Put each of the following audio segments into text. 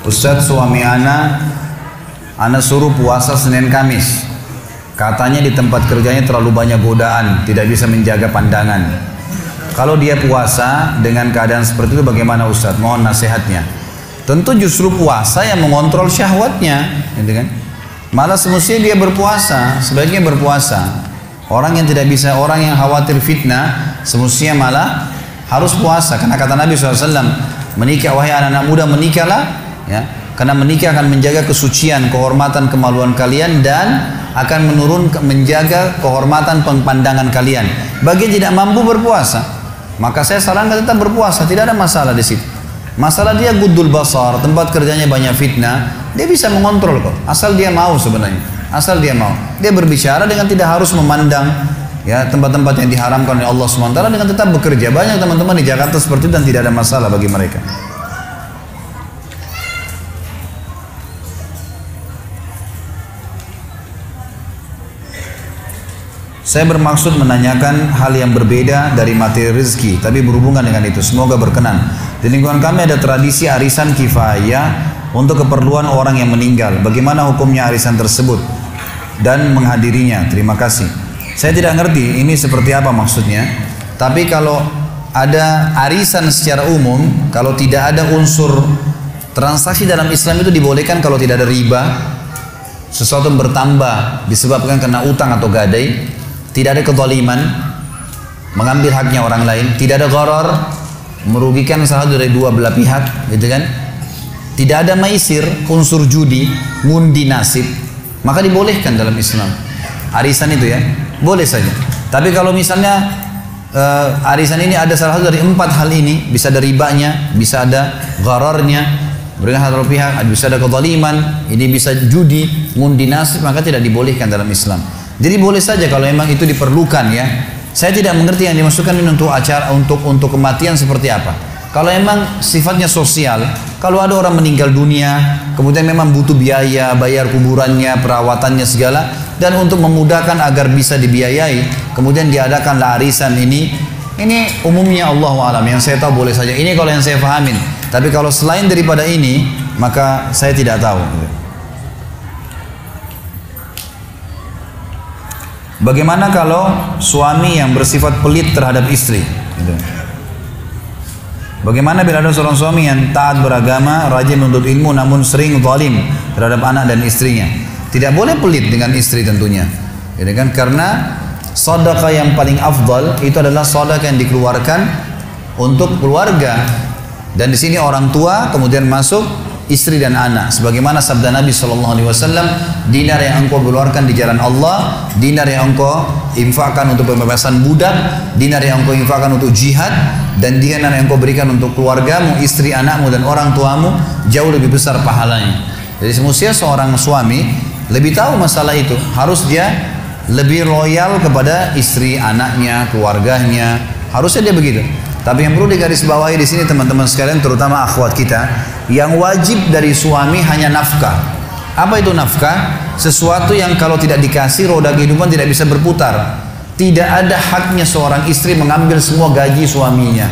Ustadz, suami ana suruh puasa Senin Kamis. Katanya di tempat kerjanya terlalu banyak godaan, tidak bisa menjaga pandangan. Kalau dia puasa dengan keadaan seperti itu bagaimana Ustadz? Mohon nasihatnya. Tentu justru puasa yang mengontrol syahwatnya, gitu kan? Malah semestinya dia berpuasa, sebaiknya berpuasa. Orang yang tidak bisa, orang yang khawatir fitnah, semestinya malah harus puasa. Karena kata Nabi SAW, menikah wahai anak-anak muda, menikahlah, ya. Karena menikah akan menjaga kesucian, kehormatan, kemaluan kalian dan akan menjaga kehormatan pandangan kalian. Bagi yang tidak mampu berpuasa, maka saya sarankan tetap berpuasa, tidak ada masalah di situ. Masalah dia guddul basar, tempat kerjanya banyak fitnah, dia bisa mengontrol kok, asal dia mau sebenarnya, asal dia mau. Dia berbicara dengan tidak harus memandang ya tempat-tempat yang diharamkan oleh Allah SWT dengan tetap bekerja. Banyak teman-teman di Jakarta seperti itu dan tidak ada masalah bagi mereka. Saya bermaksud menanyakan hal yang berbeda dari materi rezeki, tapi berhubungan dengan itu. Semoga berkenan. Di lingkungan kami ada tradisi arisan kifayah untuk keperluan orang yang meninggal. Bagaimana hukumnya arisan tersebut dan menghadirinya? Terima kasih. Saya tidak ngerti ini seperti apa maksudnya. Tapi kalau ada arisan secara umum, kalau tidak ada unsur transaksi dalam Islam itu dibolehkan kalau tidak ada riba, sesuatu yang bertambah disebabkan karena utang atau gadai. Tidak ada kezaliman, mengambil haknya orang lain. Tidak ada gharar, merugikan salah dari dua belah pihak, gitu kan? Tidak ada maisir, unsur judi, ngundi nasib, maka dibolehkan dalam Islam. Arisan itu ya, boleh saja. Tapi kalau misalnya arisan ini ada salah satu dari empat hal ini, bisa ada ribanya, bisa ada ghararnya, berikan satu pihak, bisa ada kezaliman, ini bisa judi, ngundi nasib, maka tidak dibolehkan dalam Islam. Jadi boleh saja kalau memang itu diperlukan ya. Saya tidak mengerti yang dimasukkan ini untuk acara untuk kematian seperti apa. Kalau memang sifatnya sosial, kalau ada orang meninggal dunia, kemudian memang butuh biaya, bayar kuburannya, perawatannya segala, dan untuk memudahkan agar bisa dibiayai, kemudian diadakanlah arisan ini umumnya Allah alam. Yang saya tahu boleh saja. Ini kalau yang saya pahamin. Tapi kalau selain daripada ini, maka saya tidak tahu. Bagaimana kalau suami yang bersifat pelit terhadap istri? Bagaimana bila ada seorang suami yang taat beragama, rajin menuntut ilmu, namun sering zalim terhadap anak dan istrinya? Tidak boleh pelit dengan istri tentunya, kan? Karena sedekah yang paling afdal itu adalah sedekah yang dikeluarkan untuk keluarga. Dan di sini orang tua kemudian masuk istri dan anak, sebagaimana sabda Nabi SAW, dinar yang engkau keluarkan di jalan Allah, dinar yang engkau infakkan untuk pembebasan budak, dinar yang engkau infakkan untuk jihad, dan dinar yang engkau berikan untuk keluargamu, istri, anakmu, dan orang tuamu, jauh lebih besar pahalanya. Jadi semestinya seorang suami lebih tahu masalah itu, harus dia lebih loyal kepada istri, anaknya, keluarganya, harusnya dia begitu. Tapi yang perlu digarisbawahi di sini teman-teman sekalian, terutama akhwat kita, yang wajib dari suami hanya nafkah. Apa itu nafkah? Sesuatu yang kalau tidak dikasih, roda kehidupan tidak bisa berputar. Tidak ada haknya seorang istri mengambil semua gaji suaminya.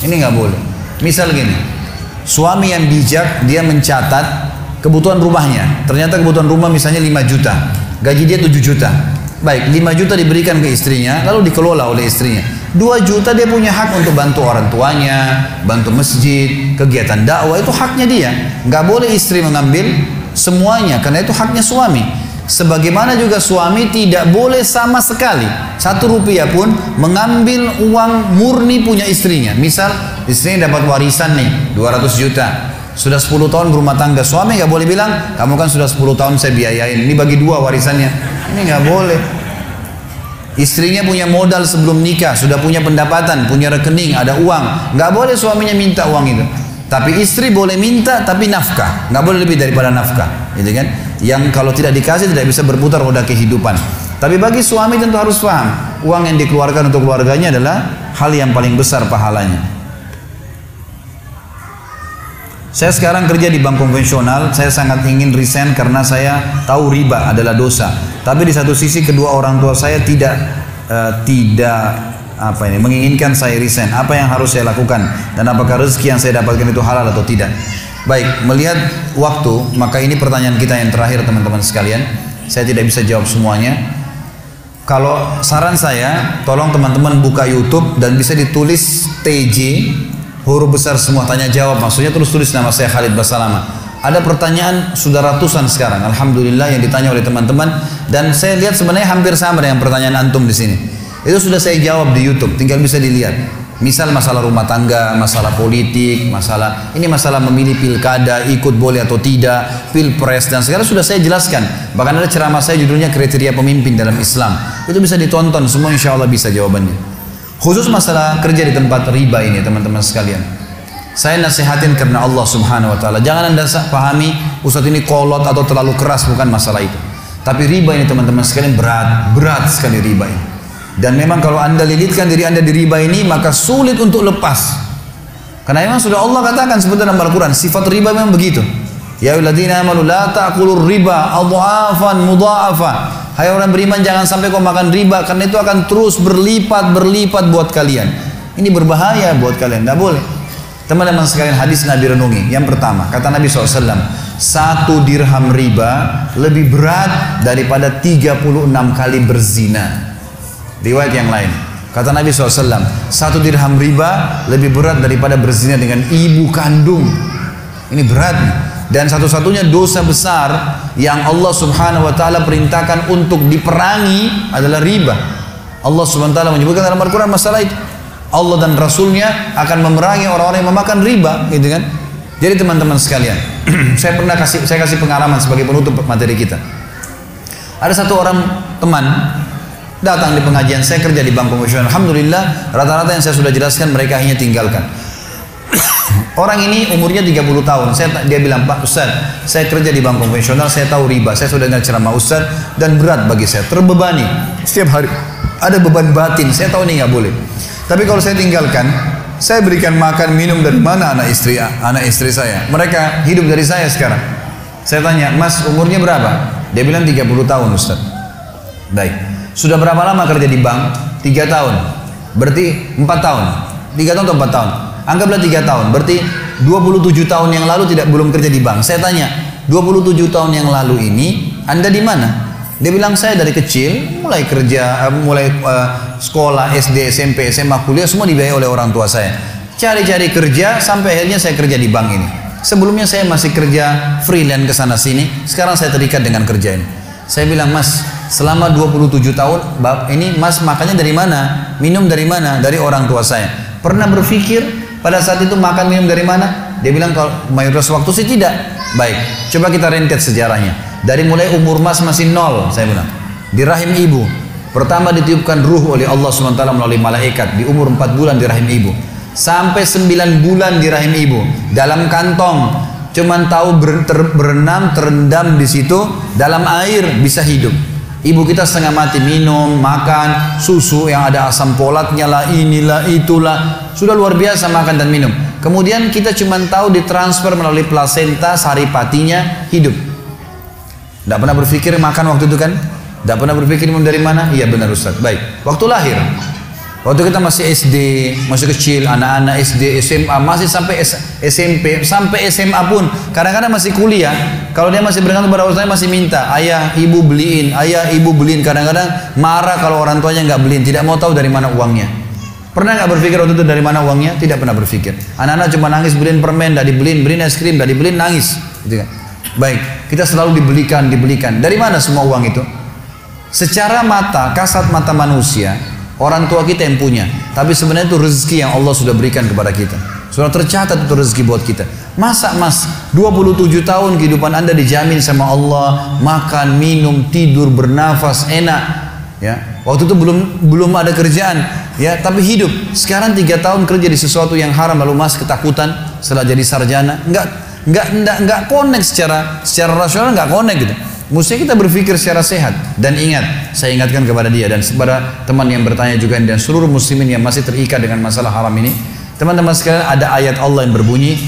Ini nggak boleh. Misal gini, suami yang bijak, dia mencatat kebutuhan rumahnya. Ternyata kebutuhan rumah misalnya 5 juta, gaji dia 7 juta. Baik, 5 juta diberikan ke istrinya, lalu dikelola oleh istrinya. 2 juta dia punya hak untuk bantu orang tuanya, bantu masjid, kegiatan dakwah, itu haknya dia. Nggak boleh istri mengambil semuanya, karena itu haknya suami. Sebagaimana juga suami tidak boleh sama sekali 1 rupiah pun mengambil uang murni punya istrinya. Misal istrinya dapat warisan nih 200 juta, sudah 10 tahun berumah tangga, suami nggak boleh bilang, kamu kan sudah 10 tahun saya biayain, ini bagi 2 warisannya. Ini nggak boleh. Istrinya punya modal sebelum nikah, sudah punya pendapatan, punya rekening, ada uang, nggak boleh suaminya minta uang itu. Tapi istri boleh minta, tapi nafkah, nggak boleh lebih daripada nafkah, gitu kan? Yang kalau tidak dikasih tidak bisa berputar roda kehidupan. Tapi bagi suami tentu harus paham, uang yang dikeluarkan untuk keluarganya adalah hal yang paling besar pahalanya. Saya sekarang kerja di bank konvensional, saya sangat ingin resign karena saya tahu riba adalah dosa. Tapi di satu sisi kedua orang tua saya tidak menginginkan saya resign. Apa yang harus saya lakukan dan apakah rezeki yang saya dapatkan itu halal atau tidak? Baik, melihat waktu, maka ini pertanyaan kita yang terakhir teman-teman sekalian. Saya tidak bisa jawab semuanya. Kalau saran saya, tolong teman-teman buka YouTube dan bisa ditulis TJ, huruf besar semua, tanya jawab. Maksudnya terus tulis nama saya Khalid Basalamah. Ada pertanyaan sudah ratusan sekarang, alhamdulillah, yang ditanya oleh teman-teman. Dan saya lihat sebenarnya hampir sama dengan pertanyaan antum di sini. Itu sudah saya jawab di YouTube, tinggal bisa dilihat. Misal masalah rumah tangga, masalah politik, masalah memilih pilkada, ikut boleh atau tidak, pilpres dan segala sudah saya jelaskan. Bahkan ada ceramah saya judulnya kriteria pemimpin dalam Islam. Itu bisa ditonton semua, insya Allah bisa jawabannya. Khusus masalah kerja di tempat riba ini teman-teman sekalian. Saya nasihatin karena Allah Subhanahu Wa Taala. Jangan anda pahami Ustaz ini kolot atau terlalu keras, bukan masalah itu. Tapi riba ini teman-teman sekalian berat sekali riba ini. Dan memang kalau anda lilitkan diri anda di riba ini, maka sulit untuk lepas. Karena memang sudah Allah katakan sebetulnya dalam Al-Quran, sifat riba memang begitu. Ya ayyuhalladzina amanu la ta'kulur riba adhafan mudha'afa. Hai orang beriman, jangan sampai kau makan riba, karena itu akan terus berlipat buat kalian. Ini berbahaya buat kalian, tidak boleh. Teman-teman sekalian, hadis Nabi renungi. Yang pertama, kata Nabi SAW, 1 dirham riba lebih berat daripada 36 kali berzina. Riwayat yang lain, kata Nabi SAW, 1 dirham riba lebih berat daripada berzina dengan ibu kandung. Ini berat nih. Dan satu-satunya dosa besar yang Allah Subhanahu Wa Taala perintahkan untuk diperangi adalah riba. Allah Subhanahu Wa Taala menyebutkan dalam Al-Quran masalah itu. Allah dan Rasulnya akan memerangi orang-orang yang memakan riba, gitu kan? Jadi teman-teman sekalian, saya kasih pengalaman sebagai penutup materi kita. Ada satu orang teman datang di pengajian, saya kerja di bank konvensional. Alhamdulillah, rata-rata yang saya sudah jelaskan mereka hanya tinggalkan. Orang ini umurnya 30 tahun. Dia bilang, Pak Ustaz, saya kerja di bank konvensional, saya tahu riba. Saya sudah dengar ceramah Ustaz dan berat bagi saya, terbebani. Setiap hari ada beban batin. Saya tahu ini nggak boleh. Tapi kalau saya tinggalkan, saya berikan makan minum dari mana anak istri saya. Mereka hidup dari saya sekarang. Saya tanya, Mas umurnya berapa? Dia bilang 30 tahun Ustaz. Baik. Sudah berapa lama kerja di bank? 3 tahun. Berarti 4 tahun. 3 tahun atau 4 tahun? Anggaplah 3 tahun. Berarti 27 tahun yang lalu belum kerja di bank. Saya tanya, 27 tahun yang lalu ini Anda di mana? Dia bilang, saya dari kecil mulai kerja, sekolah, SD, SMP, SMA, kuliah semua dibiayai oleh orang tua saya. Cari-cari kerja sampai akhirnya saya kerja di bank ini. Sebelumnya saya masih kerja freelance ke sana sini. Sekarang saya terikat dengan kerja ini. Saya bilang, Mas, selama 27 tahun ini Mas makannya dari mana? Minum dari mana? Dari orang tua saya. Pernah berpikir pada saat itu makan minum dari mana? Dia bilang, kalau mayoritas waktu sih tidak. Baik, coba kita rentet sejarahnya. Dari mulai umur Mas masih 0, saya bilang, di rahim ibu. Pertama ditiupkan ruh oleh Allah SWT melalui malaikat di umur 4 bulan di rahim ibu. Sampai 9 bulan di rahim ibu, dalam kantong. Cuman tahu berenam, terendam di situ, dalam air bisa hidup. Ibu kita setengah mati minum, makan, susu yang ada asam folatnya lah, inilah, itulah. Sudah luar biasa makan dan minum. Kemudian kita cuman tahu ditransfer melalui plasenta, saripatinya, hidup. Tidak pernah berpikir makan waktu itu kan? Tidak pernah berpikir minum dari mana? Iya benar Ustaz. Baik, waktu lahir. Waktu kita masih SD, masih kecil, anak-anak SD, SMA, masih sampai SMP, sampai SMA pun, kadang-kadang masih kuliah. Kalau dia masih bergantung pada orang tuanya, masih minta, ayah, ibu beliin, ayah, ibu beliin. Kadang-kadang marah kalau orang tuanya nggak beliin, tidak mau tahu dari mana uangnya. Pernah nggak berpikir waktu itu dari mana uangnya? Tidak pernah berpikir. Anak-anak cuma nangis beliin permen, tidak dibeliin, beliin es krim, tidak dibeliin, nangis. Gitu kan? Baik, kita selalu dibelikan. Dari mana semua uang itu? Secara mata, kasat mata manusia, orang tua kita yang punya, tapi sebenarnya itu rezeki yang Allah sudah berikan kepada kita. Sudah tercatat itu rezeki buat kita. Masa Mas 27 tahun kehidupan Anda dijamin sama Allah, makan, minum, tidur, bernafas, enak. Ya, waktu itu belum ada kerjaan, ya, tapi hidup. Sekarang 3 tahun kerja di sesuatu yang haram, lalu Mas ketakutan setelah jadi sarjana. Enggak connect secara rasional, enggak connect gitu. Mesti kita berpikir secara sehat. Dan ingat, saya ingatkan kepada dia dan kepada teman yang bertanya juga dan seluruh muslimin yang masih terikat dengan masalah haram ini. Teman-teman sekalian, ada ayat Allah yang berbunyi,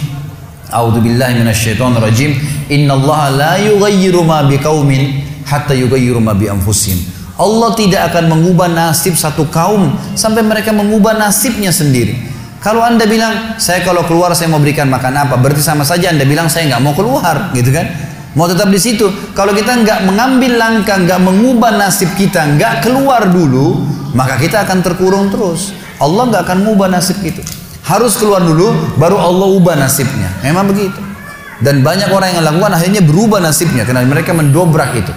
A'udzubillahi minasyaitonirrajim, Innallaha la yughayyiru ma biqaumin hatta yughayyiru ma bi anfusihim. Allah tidak akan mengubah nasib satu kaum sampai mereka mengubah nasibnya sendiri. Kalau Anda bilang, saya kalau keluar saya mau berikan makan apa, berarti sama saja Anda bilang saya nggak mau keluar, gitu kan? Mau tetap di situ. Kalau kita nggak mengambil langkah, nggak mengubah nasib kita, nggak keluar dulu, maka kita akan terkurung terus. Allah nggak akan mengubah nasib itu. Harus keluar dulu, baru Allah ubah nasibnya. Memang begitu. Dan banyak orang yang lakukan akhirnya berubah nasibnya karena mereka mendobrak itu.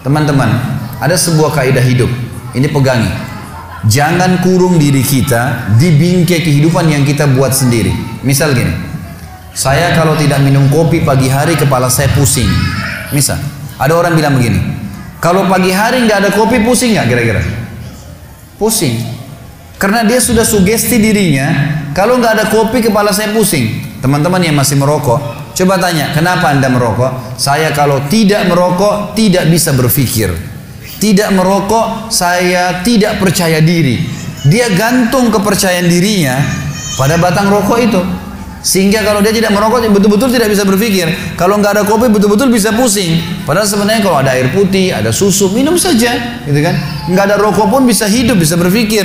Teman-teman, ada sebuah kaidah hidup. Ini pegangi. Jangan kurung diri kita di bingkai kehidupan yang kita buat sendiri. Misal gini, saya kalau tidak minum kopi pagi hari kepala saya pusing. Misal, ada orang bilang begini, kalau pagi hari nggak ada kopi pusing nggak kira-kira? Pusing. Karena dia sudah sugesti dirinya, kalau nggak ada kopi kepala saya pusing. Teman-teman yang masih merokok, coba tanya, kenapa Anda merokok? Saya kalau tidak merokok tidak bisa berpikir. Tidak merokok, saya tidak percaya diri. Dia gantung kepercayaan dirinya pada batang rokok itu. Sehingga kalau dia tidak merokok, betul-betul tidak bisa berpikir. Kalau nggak ada kopi, betul-betul bisa pusing. Padahal sebenarnya kalau ada air putih, ada susu, minum saja, gitu kan? Nggak ada rokok pun bisa hidup, bisa berpikir.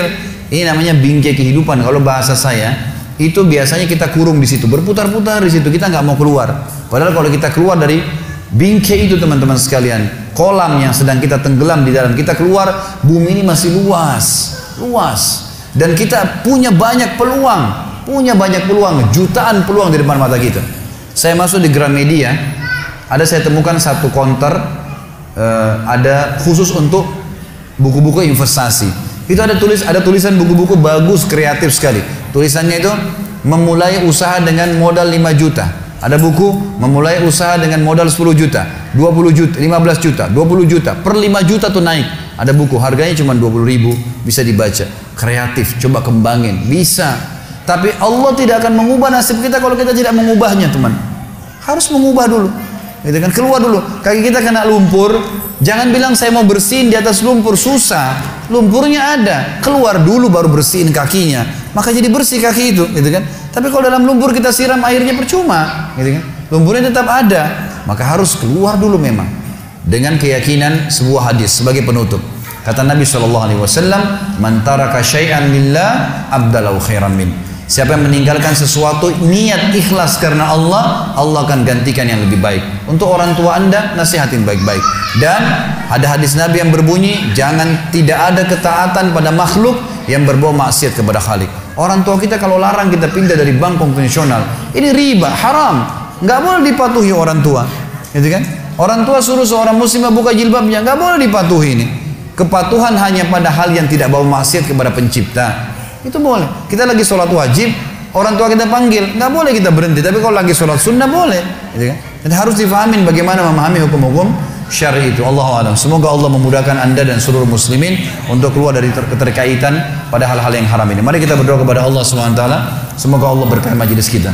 Ini namanya bingkai kehidupan. Kalau bahasa saya, itu biasanya kita kurung di situ, berputar-putar di situ. Kita nggak mau keluar. Padahal kalau kita keluar dari bingkai itu, teman-teman sekalian, kolam yang sedang kita tenggelam di dalam, kita keluar, bumi ini masih luas, dan kita punya banyak peluang, jutaan peluang di depan mata kita. Saya masuk di Gramedia, saya temukan satu counter, ada khusus untuk buku-buku investasi. Itu ada tulisan buku-buku bagus, kreatif sekali. Tulisannya itu memulai usaha dengan modal 5 juta. Ada buku memulai usaha dengan modal 10 juta, 20 juta, 15 juta, 20 juta, per 5 juta tuh naik. Ada buku harganya cuma 20 ribu, bisa dibaca. Kreatif, coba kembangin, bisa. Tapi Allah tidak akan mengubah nasib kita kalau kita tidak mengubahnya, teman. Harus mengubah dulu. Gitu kan, keluar dulu. Kaki kita kena lumpur, jangan bilang saya mau bersihin di atas lumpur, susah. Lumpurnya ada, keluar dulu baru bersihin kakinya. Maka jadi bersih kaki itu, gitu kan. Tapi kalau dalam lumpur kita siram airnya percuma, gitu kan? Lumpurnya tetap ada, maka harus keluar dulu memang. Dengan keyakinan sebuah hadis sebagai penutup. Kata Nabi SAW, "Man taraka syai'an lillah abdalahu khairan min." Siapa yang meninggalkan sesuatu niat ikhlas karena Allah, Allah akan gantikan yang lebih baik. Untuk orang tua Anda, nasihatin baik-baik. Dan ada hadis Nabi yang berbunyi, jangan tidak ada ketaatan pada makhluk yang berbau maksiat kepada Khalik. Orang tua kita kalau larang kita pindah dari bank konvensional, ini riba, haram, nggak boleh dipatuhi orang tua, gitu kan? Orang tua suruh seorang muslimah buka jilbabnya, nggak boleh dipatuhi ini. Kepatuhan hanya pada hal yang tidak bau maksiat kepada pencipta, itu boleh. Kita lagi sholat wajib, orang tua kita panggil, nggak boleh kita berhenti. Tapi kalau lagi sholat sunnah boleh, gitu kan? Jadi harus difahamin bagaimana memahami hukum-hukum syar'i itu. Allahu a'lam. Semoga Allah memudahkan Anda dan seluruh muslimin untuk keluar dari keterkaitan pada hal-hal yang haram ini. Mari kita berdoa kepada Allah Subhanahu wa taala, semoga Allah berkahi majelis kita.